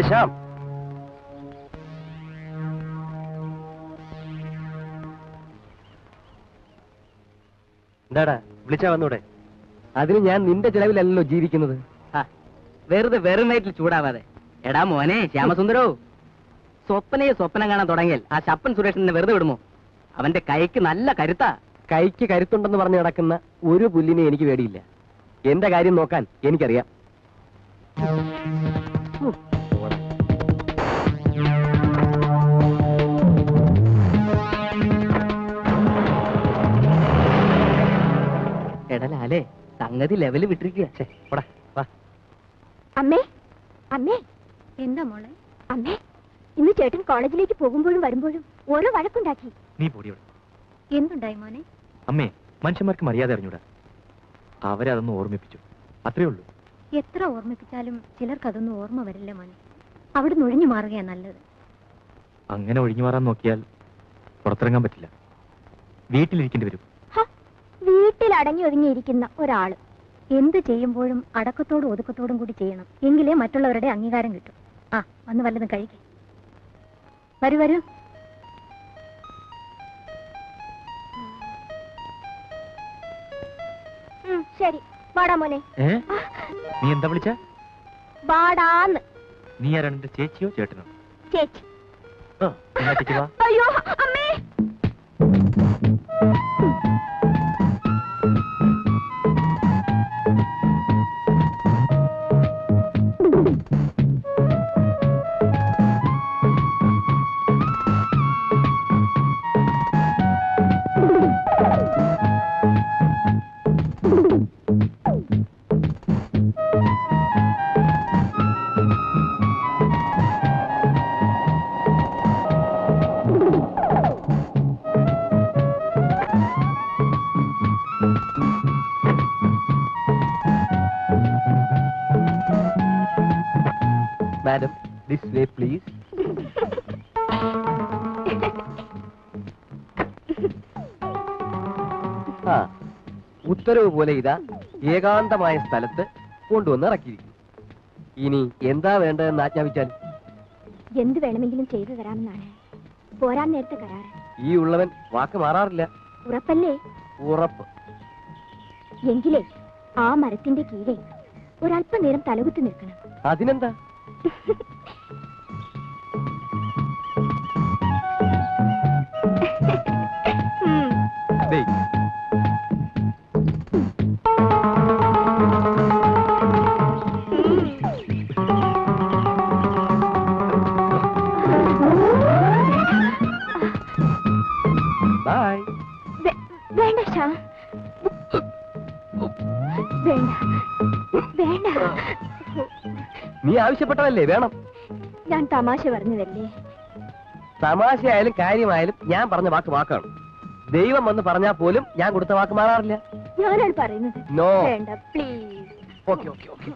ശ്യാം, എന്താടാ വിളിച്ചാ വന്നൂടെ? അതിന് ഞാൻ നിന്റെ ചെലവിലല്ലോ ജീവിക്കുന്നത്. വെറുതെ വെറും വയറ്റിൽ ചൂടാവാതെ. എടാ മോനെ ശ്യാമസുന്ദരോ, സ്വപ്നം കാണാൻ തുടങ്ങിയാൽ ആ ശപ്പൻ സുരേഷിനെ വെറുതെ വിടുമോ? അവന്റെ കൈക്ക് നല്ല കരുത്താ. കൈക്ക് കരുത്തുണ്ടെന്ന് പറഞ്ഞ് നടക്കുന്ന ഒരു പുല്ലിനെ എനിക്ക് പേടിയില്ല. എന്റെ കാര്യം നോക്കാൻ എനിക്കറിയാം. എടലാലേ, സംഗതി ലെവല് വിട്ടിരിക്കുക. അമ്മേ, അമ്മേ. എന്താ മോളെ? അമ്മേ, ഇന്ന് ചേട്ടൻ കോളേജിലേക്ക് പോകുമ്പോഴും വരുമ്പോഴും ഓരോ വഴക്കുണ്ടാക്കി. നീ പൊടി. എന്തുണ്ടായി മോനെ? അമ്മേ, മനുഷ്യന്മാർക്ക് മര്യാദ അറിഞ്ഞൂടാ. അവരെ അതൊന്നും ഓർമ്മിപ്പിച്ചു, അത്രേ ഉള്ളൂ. എത്ര ഓർമ്മിപ്പിച്ചാലും ചിലർക്ക് അതൊന്നും ഓർമ്മ വരില്ല മോനെ. അവിടെ നുഴഞ്ഞു മാറുകയാ നല്ലത്. അങ്ങനെ ഒഴിഞ്ഞു മാറാൻ നോക്കിയാൽ പുറത്തിറങ്ങാൻ പറ്റില്ല. വീട്ടിലിരിക്കേണ്ടി വരും. വീട്ടിൽ അടങ്ങി ഒതുങ്ങിയിരിക്കുന്ന ഒരാള് എന്ത് ചെയ്യുമ്പോഴും അടക്കത്തോടും ഒതുക്കത്തോടും കൂടി ചെയ്യണം. എങ്കിലേ മറ്റുള്ളവരുടെ അംഗീകാരം കിട്ടും. വന്ന് വല്ലതും കഴിക്കേ. വരൂ വരൂ. ശരി, വാടാ മോനെ. നീ എന്താ വിളിച്ച? വാടാന്ന്. നീ ആരാണ്? എന്റെ ചേച്ചിയോ ചേട്ടനോ? ചേച്ചി. വാ. അയ്യോ അമ്മേ. Madam, this way please. ഉത്തരവ് പോലെ ഇതാ ഏകാന്തമായ സ്ഥലത്ത് കൊണ്ടുവന്ന് ഇറക്കിയിരിക്കുന്നു. ഇനി എന്താ വേണ്ടതെന്ന് ആജ്ഞാപിച്ചാൽ? എന്ത് വേണമെങ്കിലും ചെയ്തു തരാമെന്നാണ് പോരാൻ നേരത്തെ കരാറ്. ഈ ഉള്ളവൻ വാക്ക് മാറാറില്ല. ഉറപ്പല്ലേ? ഉറപ്പ്. എങ്കിലേ ആ മരത്തിന്റെ കീഴെ ഒരല്പനേരം തലകുത്തി നിൽക്കണം. അതിനെന്താ? വേണ്ട ശ്യാം, വേണ്ട വേണ്ട. നീ ആവശ്യപ്പെട്ടതല്ലേ വേണം. ഞാൻ തമാശ പറഞ്ഞതല്ലേ. തമാശയായാലും കാര്യമായാലും ഞാൻ പറഞ്ഞ വാക്ക് വാക്കാണ്. ദൈവം വന്ന് പറഞ്ഞാൽ പോലും ഞാൻ കൊടുത്ത വാക്ക് മാറാറില്ല. ഞാനാണ് പറയുന്നത്. നോ, വേണ്ട പ്ലീസ്. Okay okay okay.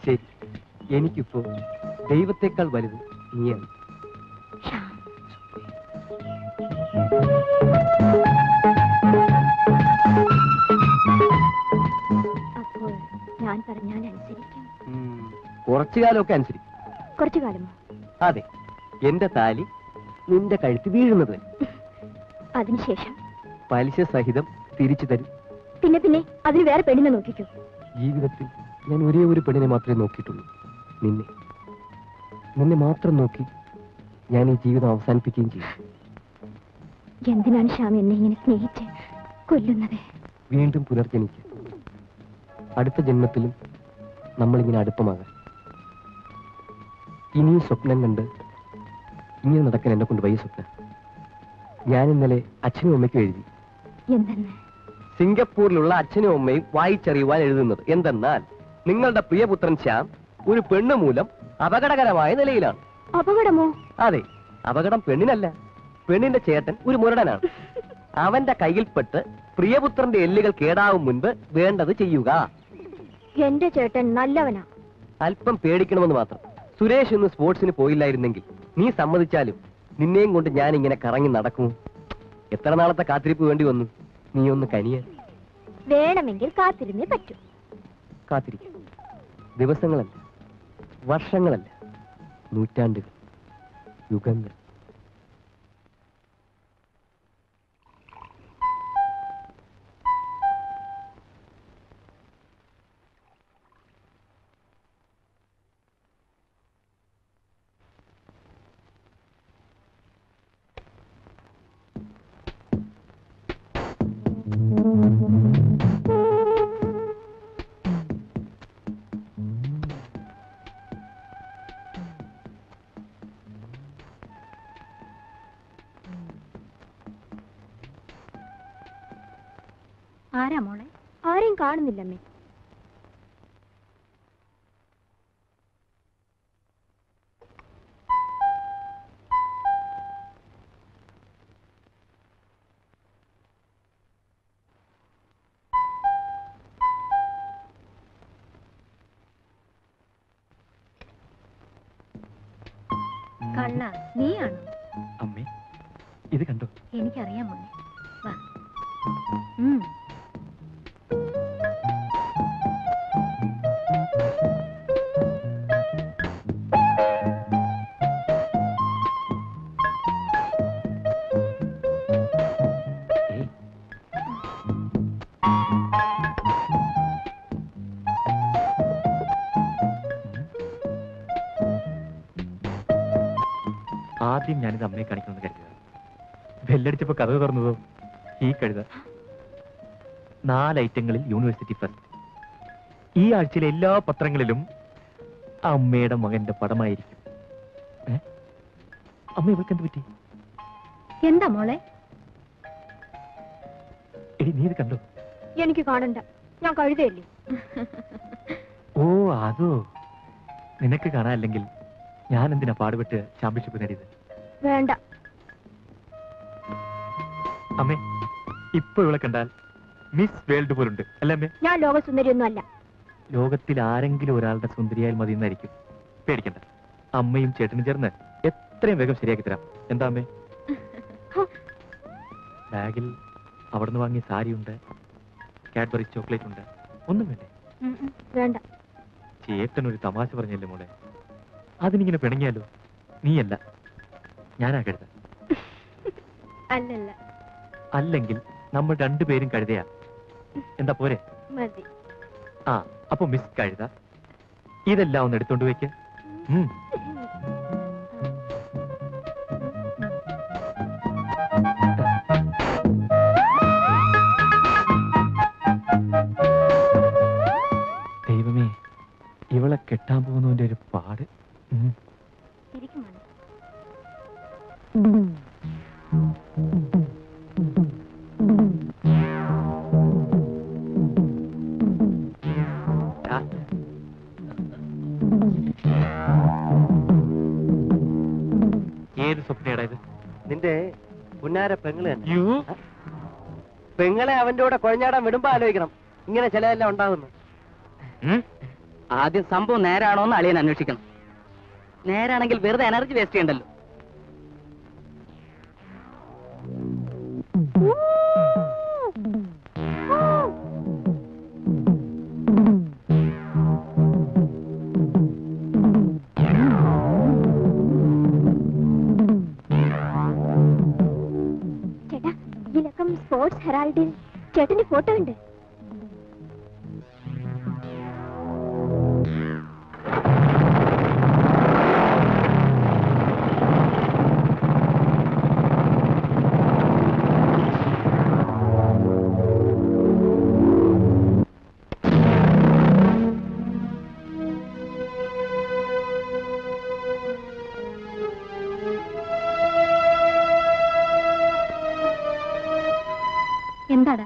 ശരി, എനിക്കിപ്പോ ദൈവത്തെക്കാൾ വലുത് നീയാണ്. അപ്പോൾ ഞാൻ പറഞ്ഞാൽ അനുസരിക്കും? കുറച്ചു കാലമൊക്കെ അനുസരിക്കും. കുറച്ചു കാലമോ? അതെ, എന്റെ താലി നിന്റെ കഴുത്ത് വീഴുന്നത്. അതിനുശേഷം പലിശ സഹിതം തിരിച്ചു തരും. പിന്നെ പിന്നെ അതിന് വേറെ പെണ്ണിനെ നോക്കിക്കോ. ജീവിതത്തിൽ ഞാൻ ഒരേ ഒരു പെണ്ണിനെ മാത്രമേ നോക്കിയിട്ടുള്ളൂ, നിന്നെ. നിന്നെ മാത്രം നോക്കി ഞാൻ ഈ ജീവിതം അവസാനിപ്പിക്കുകയും ചെയ്യും. എന്തിനാണ് ശ്യാം എന്നെ ഇങ്ങനെ സ്നേഹിച്ച് കൊല്ലുന്നത്? വീണ്ടും പുനർജനിക്ക്. അടുത്ത ജന്മത്തിലും നമ്മളിങ്ങനെ അടുപ്പമാകാം. ഇനിയും സ്വപ്നം കണ്ട് ഇങ്ങനെ നടക്കാൻ എന്നെ കൊണ്ട് വയ്യ സ്വപ്നം. ഞാൻ ഇന്നലെ അച്ഛനും അമ്മയ്ക്കും എഴുതി. എന്തെന്ന്? സിംഗപ്പൂരിലുള്ള അച്ഛനും അമ്മയും വായിച്ചറിയുവാൻ എഴുതുന്നത് എന്തെന്നാൽ നിങ്ങളുടെ പ്രിയപുത്രൻ ശ്യാം ഒരു പെണ്ണ് മൂലം അപകടകരമായ നിലയിലാണ്. അപകടമോ? അതെ, അപകടം പെണ്ണിനല്ല, പെണ്ണിന്റെ ചേട്ടൻ ഒരു മുരടനാണ്. അവന്റെ കയ്യിൽപ്പെട്ട് പ്രിയപുത്രന്റെ എല്ലുകൾ കേടാവും മുൻപ് വേണ്ടത് ചെയ്യുക. എന്റെ ചേട്ടൻ നല്ലവനാ. അല്പം പേടിക്കണമെന്ന് മാത്രം. സുരേഷ് ഇന്ന് സ്പോർട്സിന് പോയില്ലായിരുന്നെങ്കിൽ നീ സമ്മതിച്ചാലും നിന്നെയും കൊണ്ട് ഞാൻ ഇങ്ങനെ കറങ്ങി നടക്കുമോ? എത്ര നാളത്തെ കാത്തിരിപ്പ് വേണ്ടി വന്നു? നീ ഒന്ന് കനിയാൻ. വേണമെങ്കിൽ കാത്തിരുന്നേ പറ്റൂ. കാത്തിരിക്കും. ദിവസങ്ങളല്ല, വർഷങ്ങളല്ല, നൂറ്റാണ്ടുകൾ, യുഗങ്ങൾ. ആരാ മോളെ? ആരെയും കാണുന്നില്ലമ്മേ. കള്ള, നീയാണോ? അമ്മേ, ഇത് കണ്ടോ? എനിക്കറിയാം മോനെ. വാ. ആദ്യം ഞാനിത് അമ്മയെ കാണിക്കണമെന്ന് കരുതുക. ബെല്ലടിച്ചപ്പോ കഥ തുറന്നതോ ഈ കഴുത. 4 ഐറ്റങ്ങളിൽ യൂണിവേഴ്സിറ്റി ഫസ്റ്റ്. ഈ ആഴ്ചയിലെ എല്ലാ പത്രങ്ങളിലും അമ്മയുടെ മകന്റെ പടമായിരിക്കും. അമ്മ ഇവൾക്ക് എന്ത് പറ്റി? എന്താ മോളെ? എടി, നീ ഇത് കണ്ടോ? എനിക്ക് കാണണ്ട, ഞാൻ കഴുതയല്ലേ. ഓ, അതോ. നിനക്ക് കാണാനില്ലെങ്കിൽ ഞാൻ എന്തിനാ പാടുപെട്ട് ചാമ്പ്യൻഷിപ്പ് നേടിയത്? വേണ്ട. അമ്മേ, ഇപ്പൊ ഇവളെ കണ്ടാൽ മിസ് വേൾഡ് പോലുണ്ട് അല്ലേ അമ്മേ? ഞാൻ ലോകസുന്ദരിയൊന്നും അല്ല. ലോകത്തിൽ ആരെങ്കിലും ഒരാളുടെ സുന്ദരിയായി മതി എന്നായിരിക്കും. പേടിക്കണ്ട, അമ്മയും ചേട്ടനും ചേർന്ന് എത്രയും വേഗം ശരിയാക്കി തരാം. എന്താ അമ്മേ? ബാഗിൽ അവിടുന്ന് വാങ്ങിയ സാരിയുണ്ട്, കാഡ്ബറി ചോക്ലേറ്റ് ഉണ്ട്. ഒന്നും വേണ്ടേ? വേണ്ട. ചേട്ടൻ ഒരു തമാശ പറഞ്ഞല്ലേ മോളെ, അതിനിങ്ങനെ പിണങ്ങിയാലോ? നീയല്ല, ഞാനാ കഴുത. അല്ലല്ല. അല്ലെങ്കിൽ നമ്മൾ രണ്ടുപേരും കഴുതയാ. എന്താ പോരെ? മതി. ആ, അപ്പൊ മിസ് കഴുത ഇതെല്ലാം ഒന്ന് എടുത്തോണ്ട് വെക്ക്. ദൈവമേ, ഇവളെ കെട്ടാൻ പോകുന്നതിന്റെ ഒരു പാട്. ഇരിക്കും മോനെ. ഏത് സ്വപ്നേടാ ഇത്? നിന്റെ പുന്നാര പെങ്ങള്. പെങ്ങളെ അവന്റെ കൂടെ കുഴഞ്ഞാടാൻ വിടുമ്പോ ആലോചിക്കണം ഇങ്ങനെ ചിലതെല്ലാം ഉണ്ടാകുന്നു. ആദ്യം സംഭവം നേരാണോന്ന് അളിയൻ അന്വേഷിക്കണം. നേരാണെങ്കിൽ വെറുതെ എനർജി വേസ്റ്റ് ചെയ്യണ്ടല്ലോ. ചേട്ടാ, ഈ ലക്കം സ്പോർട്സ് ഹെറാൾഡിൽ ചേട്ടന്റെ ഫോട്ടോ ഉണ്ട്. എന്താടാ?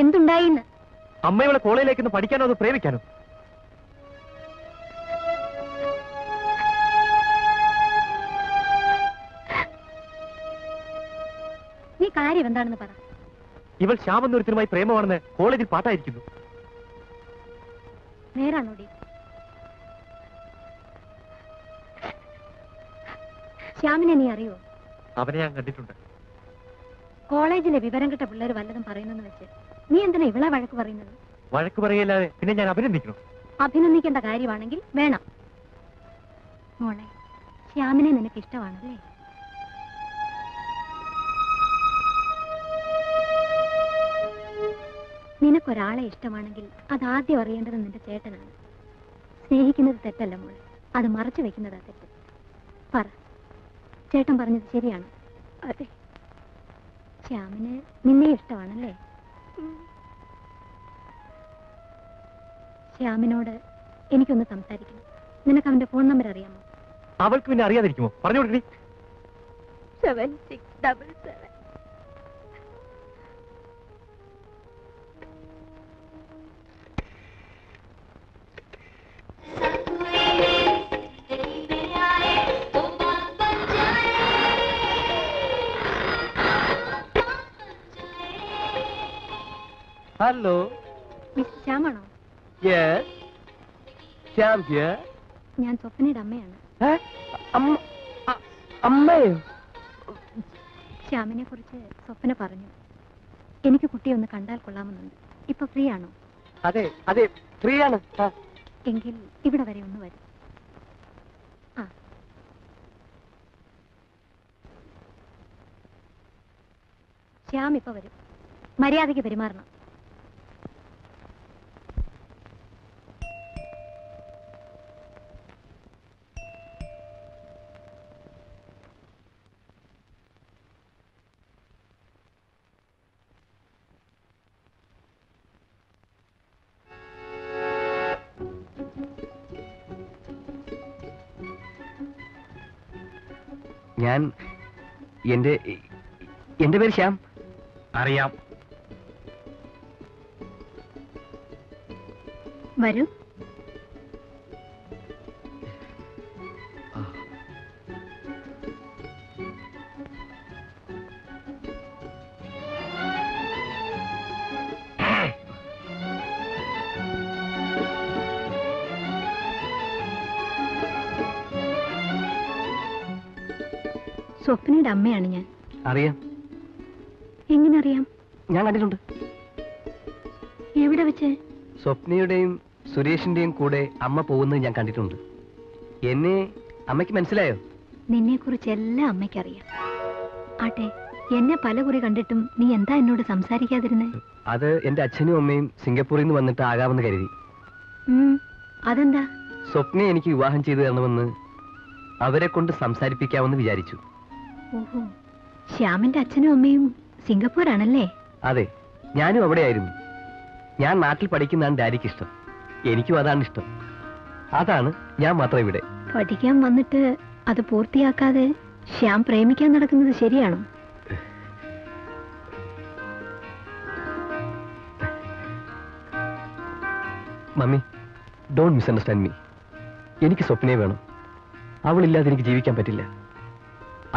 എന്തുണ്ടായിന്ന്? അമ്മ ഇവളെ കോളേജിലേക്കൊന്ന് പഠിക്കാനോ അത് പ്രേമിക്കാനോ? നീ കാര്യം എന്താണെന്ന് പറ. ഇവൾ ശ്യാമെന്നൊരുത്തരുമായി പ്രേമമാണെന്ന് കോളേജിൽ പാട്ടായിരിക്കുന്നു. നേരാണോടി? ശ്യാമിനെ നീ അറിയോ? അവനെ ഞാൻ കണ്ടിട്ടുണ്ട്. കോളേജിലെ വിവരം കിട്ട പിള്ളേർ വല്ലതും പറയുന്നെന്ന് വെച്ച് നീ എന്തിനാ ഇവളെ വഴക്ക് പറയുന്നത്? വഴക്ക് പറയല്ലാതെ പിന്നെ ഞാൻ അഭിനന്ദിക്കണം? അഭിനന്ദിക്കേണ്ട കാര്യമാണെങ്കിൽ വേണം. മോളെ, ശ്യാമിനെ നിനക്ക് ഇഷ്ടമാണല്ലേ? നിനക്കൊരാളെ ഇഷ്ടമാണെങ്കിൽ അതാദ്യം അറിയേണ്ടത് നിന്റെ ചേട്ടനാണ്. സ്നേഹിക്കുന്നത് തെറ്റല്ല മോളെ, അത് മറച്ചു വെക്കുന്നതാ തെറ്റ്. പറ, ചേട്ടൻ പറഞ്ഞത് ശരിയാണോ? അതെ. ശ്യാമിന് നിന്നെ ഇഷ്ടമാണല്ലേ? ശ്യാമിനോട് എനിക്കൊന്ന് സംസാരിക്കണം. നിനക്ക് അവന്റെ ഫോൺ നമ്പർ അറിയാമോ? അവൾക്ക് പിന്നെ അറിയാതിരിക്കുമോ? പറഞ്ഞു കൊടുക്കണി. 7677. ഹലോ, മിസ്റ്റർ ശ്യാമാണോ? Yes, Shyam here. ഞാൻ സ്വപ്നയുടെ അമ്മയാണ്. അമ്മയോ? ശ്യാമിനെ കുറിച്ച് സ്വപ്ന പറഞ്ഞു. എനിക്ക് കുട്ടിയെ ഒന്ന് കണ്ടാൽ കൊള്ളാമെന്നുണ്ട്. ഇപ്പൊ ഫ്രീ ആണോ? അതെ അതെ, ഫ്രീ ആണ്. എങ്കിൽ ഇവിടെ വരെ ഒന്ന് വരും. ആ, ശ്യാം ഇപ്പൊ വരും. മര്യാദയ്ക്ക് പെരുമാറണം. ഞാൻ എന്റെ പേര് ശ്യാം. അറിയാം. വരൂ. സ്വപ്നയുടെ അമ്മയാണ് ഞാൻ. അറിയാം. എങ്ങനെ അറിയാം? ഞാൻ കണ്ടിട്ടുണ്ട്. എവിടെ വെച്ച്? സ്വപ്നയുടെയും സുരേഷിന്റെയും കൂടെ അമ്മ പോകുന്നത് ഞാൻ കണ്ടിട്ടുണ്ട്. എന്നെ അമ്മയ്ക്ക് മനസ്സിലായോ? നിന്നെ കുറിച്ച് എല്ലാം അമ്മയ്ക്കറിയാം. ആട്ടെ, എന്നെ പല കുറി കണ്ടിട്ടും നീ എന്താ എന്നോട് സംസാരിക്കാതിരുന്നേ? അത് എന്റെ അച്ഛനും അമ്മയും സിംഗപ്പൂരിൽ നിന്ന് വന്നിട്ട് ആകാമെന്ന് കരുതി. അതെന്താ? സ്വപ്നയെ എനിക്ക് വിവാഹം ചെയ്തു തരണമെന്ന് അവരെ കൊണ്ട് സംസാരിപ്പിക്കാമെന്ന് വിചാരിച്ചു. ഓഹോ, ശ്യാമിന്റെ അച്ഛനും അമ്മയും സിംഗപ്പൂരാണല്ലേ? അതെ, ഞാനും അവിടെയായിരുന്നു. ഞാൻ നാട്ടിൽ പഠിക്കുന്നതാണ് ഡാഡിക്ക് ഇഷ്ടം. എനിക്കും അതാണ് ഇഷ്ടം. അതാണ് ഞാൻ മാത്രം ഇവിടെ. പഠിക്കാൻ വന്നിട്ട് അത് പൂർത്തിയാക്കാതെ ശ്യാം പ്രേമിക്കാൻ നടക്കുന്നത് ശരിയാണോ? Mummy, don't misunderstand me. എനിക്ക് സ്വപ്നയെ വേണം. അവളില്ലാതെ എനിക്ക് ജീവിക്കാൻ പറ്റില്ല.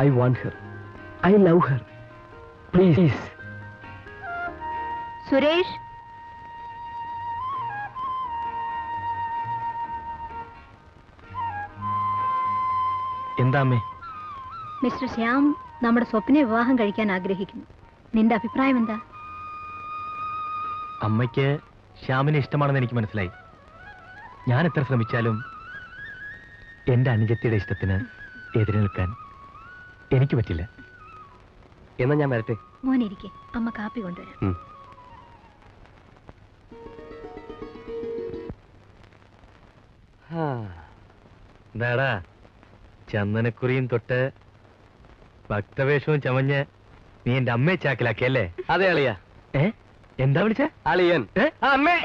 I want her. I love her. Please. Suresh, എന്താ അമ്മേ? മിസ്റ്റർ ശ്യാം നമ്മുടെ സ്വപ്നയെ വിവാഹം കഴിക്കാൻ ആഗ്രഹിക്കുന്നു. നിന്റെ അഭിപ്രായം എന്താ? അമ്മയ്ക്ക് ശ്യാമിനെ ഇഷ്ടമാണെന്ന് എനിക്ക് മനസ്സിലായി. ഞാൻ എത്ര ശ്രമിച്ചാലും എന്റെ അനുജത്തിയുടെ ഇഷ്ടത്തിന് എതിരെ നിൽക്കാൻ എനിക്ക് പറ്റില്ല. എന്നാ ഞാൻ വരട്ടെ. മോനിരിക്കെ, അമ്മ കാപ്പി കൊണ്ടുവരാം. എന്താടാ, ചന്ദനക്കുറിയും തൊട്ട് ഭക്തവേഷവും ചമഞ്ഞ് നീ എന്റെ അമ്മയെ ചാക്കിലാക്കിയല്ലേ? അതെ അളിയ. എന്താ വിളിച്ച? അളിയൻ. അമ്മേ.